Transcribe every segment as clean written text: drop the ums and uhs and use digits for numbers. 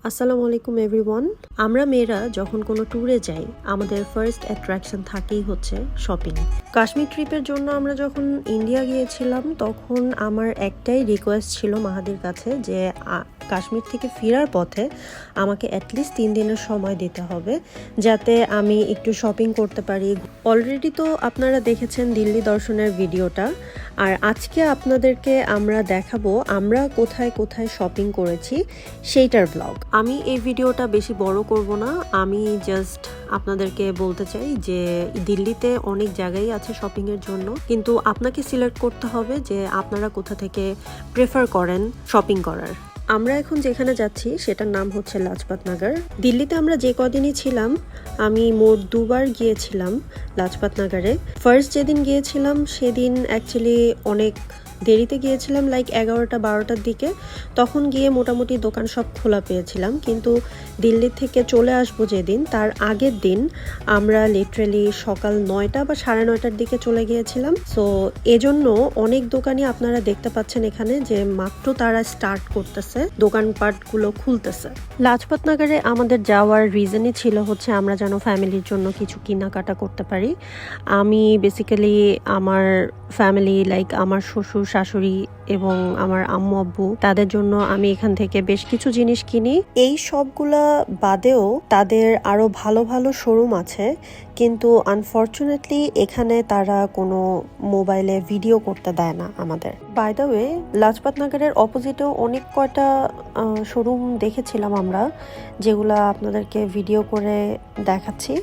আসসালামু আলাইকুম এভরিওয়ান। আমরা মেয়েরা যখন কোনো ট্যুরে যাই আমাদের ফার্স্ট অ্যাট্রাকশন থাকেই হচ্ছে শপিং। কাশ্মীর ট্রিপের জন্য আমরা যখন ইন্ডিয়া গিয়েছিলাম তখন আমার একটাই রিকোয়েস্ট ছিল মাহাদির কাছে যে কাশ্মীর থেকে ফেরার পথে আমাকে অ্যাটলিস্ট 3 দিনের সময় দিতে হবে যাতে আমি একটু শপিং করতে পারি। অলরেডি তো আপনারা দেখেছেন দিল্লি দর্শনের ভিডিওটা, আর আজকে আপনাদেরকে আমরা দেখাবো আমরা কোথায় কোথায় শপিং করেছি সেইটার ব্লগ। আমি এই ভিডিওটা বেশি বড় করব না, আমি জাস্ট আপনাদেরকে বলতে চাই যে দিল্লিতে অনেক জায়গায় আছে শপিংয়ের জন্য, কিন্তু আপনাকে সিলেক্ট করতে হবে যে আপনারা কোথা থেকে প্রেফার করেন শপিং করার। আমরা এখন যেখানে যাচ্ছি সেটার নাম হচ্ছে লাজপাত নগর। দিল্লিতে আমরা যে কদিনই ছিলাম আমি মোট 2বার গিয়েছিলাম লাজপাত নগরে। ফার্স্ট যেদিন গিয়েছিলাম সেদিন অ্যাকচুয়ালি অনেক দেরিতে গিয়েছিলাম, লাইক 11টা-12টার দিকে। তখন গিয়ে মোটামুটি দোকান সব খোলা পেয়েছিলাম, কিন্তু দিল্লি থেকে চলে আসবো যেদিন তার আগের দিন আমরা লিটারেলি সকাল 9টা বা 9:30টার দিকে চলে গিয়েছিলাম। সো এজন্য অনেক দোকানই আপনারা দেখতে পাচ্ছেন এখানে যে মাত্র তারা স্টার্ট করতেছে, দোকানপাটগুলো খুলতেছে। লাজপত নগরে আমাদের যাওয়ার রিজনই ছিল হচ্ছে আমরা যেন ফ্যামিলির জন্য কিছু কেনাকাটা করতে পারি। আমি বেসিক্যালি আমার ফ্যামিলি লাইক আমার শ্বশুর শাশুড়ি এবং আমার আম্মু আব্বু তাদের জন্য আমি এখান থেকে বেশ কিছু জিনিস কিনি। এই সবগুলা বাদেও তাদের আরো ভালো ভালো শোরুম আছে, কিন্তু আনফরচুনেটলি এখানে তারা কোনো মোবাইলে ভিডিও করতে দেয় না আমাদের। বাই দ্য ওয়ে, লাজপাত নগরের অপোজিটেও অনেক কয়টা শোরুম দেখেছিলাম আমরা, যেগুলা আপনাদেরকে ভিডিও করে দেখাচ্ছি,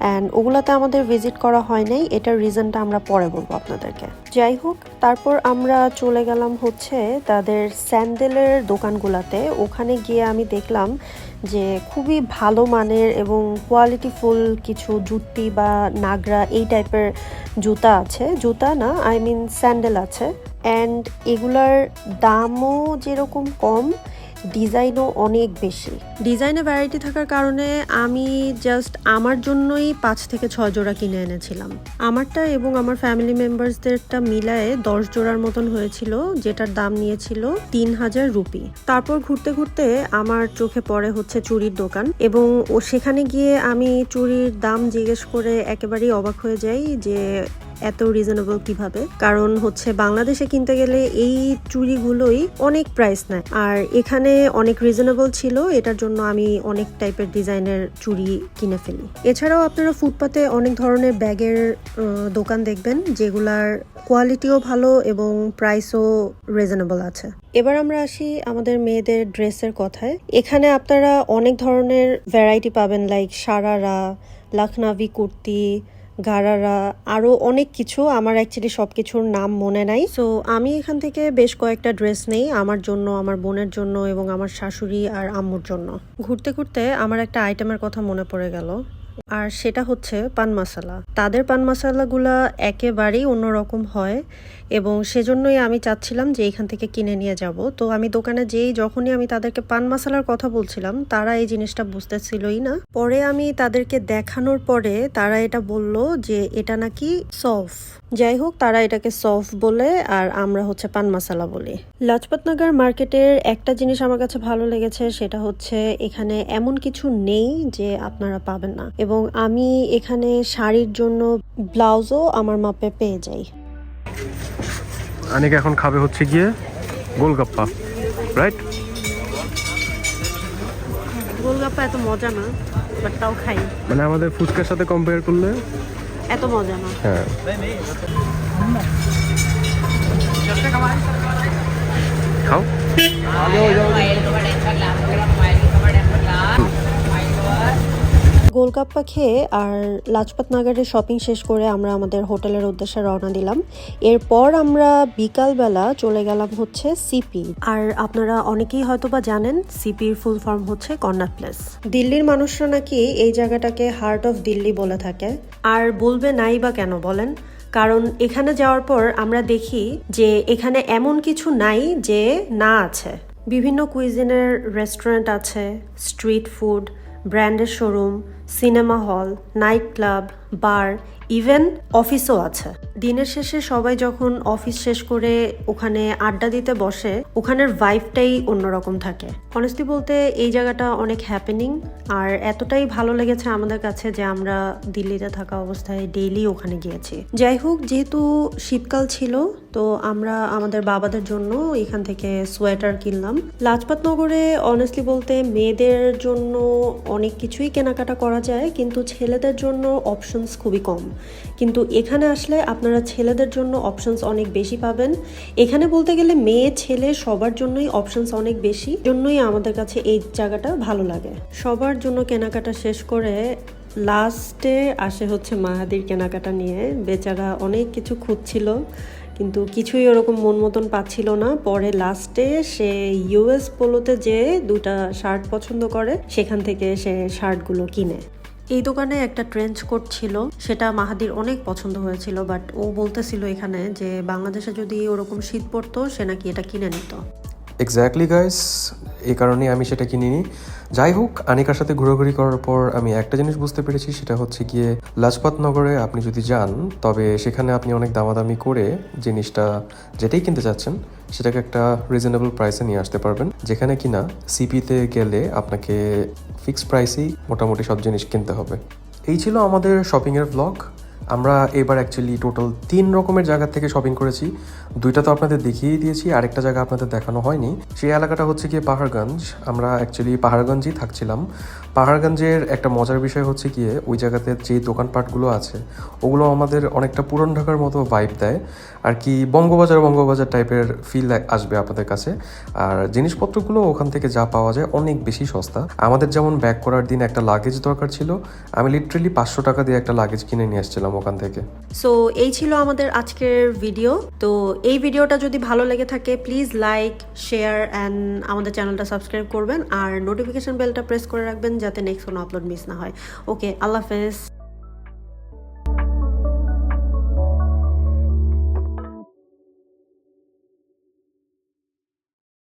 অ্যান্ড ওগুলাতে আমাদের ভিজিট করা হয় নাই। এটার রিজনটা আমরা পরে বলবো আপনাদেরকে। যাই হোক, তারপর আমরা চলে গেলাম হচ্ছে তাদের স্যান্ডেলের দোকানগুলাতে। ওখানে গিয়ে আমি দেখলাম যে খুবই ভালো মানের এবং কোয়ালিটিফুল কিছু জুতি বা নাগরা এই টাইপের জুতা আছে, জুতা না আই মিন স্যান্ডেল আছে, অ্যান্ড এগুলার দামও যেরকম কম, ডিজাইনও অনেক বেশি। ডিজাইনে ভ্যারাইটি থাকার কারণে আমি জাস্ট আমার জন্যই 5 থেকে 6 জোড়া কিনে এনেছিলাম। আমারটা এবং আমার ফ্যামিলি মেম্বার্সদেরটা মিলায়ে 10 জোড়ার মতন হয়েছিল, যেটার দাম নিয়েছিল 3000 রুপি। তারপর ঘুরতে ঘুরতে আমার চোখে পড়ে হচ্ছে চুড়ির দোকান, এবং সেখানে গিয়ে আমি চুড়ির দাম জিজ্ঞেস করে একেবারেই অবাক হয়ে যাই যে এত রিজনেবল কিভাবে। কারণ হচ্ছে বাংলাদেশে কিনতে গেলে এই চুড়িগুলোই অনেক প্রাইস নেয়, আর এখানে অনেক রিজনেবল ছিল, এটার জন্য আমি অনেক টাইপের ডিজাইনের চুড়ি কিনে ফেলি। এছাড়াও আপনারা ফুটপাতে অনেক ধরনের ব্যাগের দোকান দেখবেন যেগুলার কোয়ালিটিও ভালো এবং প্রাইসও রিজনেবল আছে। এবার আমরা আসি আমাদের মেয়েদের ড্রেসের কথায়। এখানে আপনারা অনেক ধরনের ভ্যারাইটি পাবেন, লাইক সারারা, লখনভি কুর্তি, গারারা, আরো অনেক কিছু। আমার অ্যাকচুয়ালি সবকিছুর নাম মনে নাই। সো আমি এখান থেকে বেশ কয়েকটা ড্রেস নেই আমার জন্য, আমার বোনের জন্য এবং আমার শাশুড়ি আর আম্মুর জন্য। ঘুরতে ঘুরতে আমার একটা আইটেমের কথা মনে পড়ে গেল, আর সেটা হচ্ছে পান মশালা। তাদের পান মশালাগুলা একেবারেই অন্যরকম হয় এবং সেজন্যই আমি চাচ্ছিলাম যে এখান থেকে কিনে নিয়ে যাব। তো আমি দোকানে যখনই আমি তাদেরকে পান মশালার কথা বলছিলাম তারা এই জিনিসটা বুঝতেছিলই না। পরে আমি তাদেরকে দেখানোর পরে তারা এটা বলল যে এটা নাকি সফ। যাই হোক, তারা এটাকে সফ বলে আর আমরা হচ্ছে পান মশালা বলি। লাজপত নগর মার্কেটের একটা জিনিস আমার কাছে ভালো লেগেছে, সেটা হচ্ছে এখানে এমন কিছু নেই যে আপনারা পাবেন না, এবং আমি এখানে শাড়ির জন্য ব্লাউজও আমার মাপে পেয়ে যাই। আনিকা এখন খাবে হচ্ছে গিয়ে গোলগাপ্পা, রাইট? গোলগাপ্পা এত মজা না, বাট তাও খাই। মানে আমাদের ফুচকার সাথে কম্পেয়ার করলে এত মজা না। হ্যাঁ, খাও। গোলগাপ্পা খেয়ে আর লাজপত নগরের শপিং শেষ করে আমরা আমাদের হোটেলের উদ্দেশ্যে রওনা দিলাম। এরপর আমরা বিকালবেলা চলে গেলাম হচ্ছে সিপি। আর আপনারা অনেকেই হয়তোবা জানেন সিপির ফুল ফর্ম হচ্ছে কর্নার প্লেস। দিল্লির মানুষরা নাকি এই জায়গাটাকে হার্ট অফ দিল্লি বলে থাকে, আর বলবে নাই বা কেন বলেন? কারণ এখানে যাওয়ার পর আমরা দেখি যে এখানে এমন কিছু নাই যে না আছে। বিভিন্ন কুইজিনের রেস্টুরেন্ট আছে, স্ট্রিট ফুড, ব্র্যান্ডের showroom, cinema hall, night club, bar, even অফিসও আছে। দিনের শেষে সবাই যখন অফিস শেষ করে ওখানে আড্ডা দিতে বসে, ওখানের ভাইবটাই অন্যরকম থাকে। অনেস্টলি বলতে এই জায়গাটা অনেক হ্যাপেনিং, আর এতটাই ভালো লেগেছে আমাদের কাছে যে আমরা দিল্লিতে থাকা অবস্থায় ডেইলি ওখানে গিয়েছি। যাই হোক, যেহেতু শীতকাল ছিল তো আমরা আমাদের বাবাদের জন্য এখান থেকে সোয়েটার কিনলাম। লাজপাত নগরে অনেস্টলি বলতে মেয়েদের জন্য অনেক কিছুই কেনাকাটা করা যায়, কিন্তু ছেলেদের জন্য অপশনস খুবই কম। কিন্তু এখানে আসলে আপনারা ছেলেদের জন্য অপশনস অনেক বেশি পাবেন। এখানে বলতে গেলে মেয়ে ছেলে সবার জন্যই অপশনস অনেক বেশি, জন্যই আমাদের কাছে এই জায়গাটা ভালো লাগে। সবার জন্য কেনাকাটা শেষ করে লাস্টে আসে হচ্ছে মাহাদির কেনাকাটা নিয়ে। বেচারা অনেক কিছু খুঁজছিল কিন্তু কিছুই ওরকম মন মতন পাচ্ছিল না। পরে লাস্টে সে ইউএস পোলোতে যে দুটা শার্ট পছন্দ করে, সেখান থেকে সে শার্টগুলো কিনে। এই দোকানে একটা ট্রেঞ্চ কোট ছিল, সেটা মাহাদির অনেক পছন্দ হয়েছিল, বাট ও বলতেছিল এখানে যে বাংলাদেশে যদি ওরকম শীত পড়তো সে নাকি এটা কিনে নিত। এক্স্যাক্টলি গাইস, এই কারণেই আমি সেটা কিনিনি। যাই হোক, আনিকার সাথে ঘোরাঘুরি করার পর আমি একটা জিনিস বুঝতে পেরেছি, সেটা হচ্ছে গিয়ে লাজপাত নগরে আপনি যদি যান তবে সেখানে আপনি অনেক দামাদামি করে জিনিসটা যেটাই কিনতে চাচ্ছেন সেটাকে একটা রিজনেবল প্রাইসে নিয়ে আসতে পারবেন, যেখানে কিনা সিপিতে গেলে আপনাকে ফিক্সড প্রাইসেই মোটামুটি সব জিনিস কিনতে হবে। এই ছিল আমাদের শপিংয়ের ভ্লগ। আমরা এবার অ্যাকচুয়ালি টোটাল 3 রকমের জায়গা থেকে শপিং করেছি। 2টা তো আপনাদের দেখিয়েই দিয়েছি, আরেকটা জায়গা আপনাদের দেখানো হয়নি। সেই এলাকাটা হচ্ছে গিয়ে পাহাড়গঞ্জ। আমরা অ্যাকচুয়ালি পাহাড়গঞ্জেই থাকছিলাম। পাহাড়গঞ্জের একটা মজার বিষয় হচ্ছে গিয়ে ওই জায়গাতে যে দোকানপাটগুলো আছে ওগুলো আমাদের অনেকটা পুরান ঢাকার মতো ভাইব দেয় আর কি। বঙ্গবাজার টাইপের ফিল আসবে আপনাদের কাছে। আর জিনিসপত্রগুলো ওখান থেকে যা পাওয়া যায় অনেক বেশি সস্তা। আমাদের যেমন ব্যাক করার দিন একটা লাগেজ দরকার ছিল, আমি লিটারেলি 500 টাকা দিয়ে একটা লাগেজ কিনে নিয়ে আসছিলাম ওখান থেকে। সো এই ছিল আমাদের আজকের ভিডিও। তো এই ভিডিওটা যদি ভালো লেগে থাকে প্লিজ লাইক, শেয়ার অ্যান্ড আমাদের চ্যানেলটা সাবস্ক্রাইব করবেন, আর নোটিফিকেশন বেলটা প্রেস করে রাখবেন যাতে নেক্সট কোনো আপলোড মিস না হয়। ওকে, আল্লাহ হাফেজ।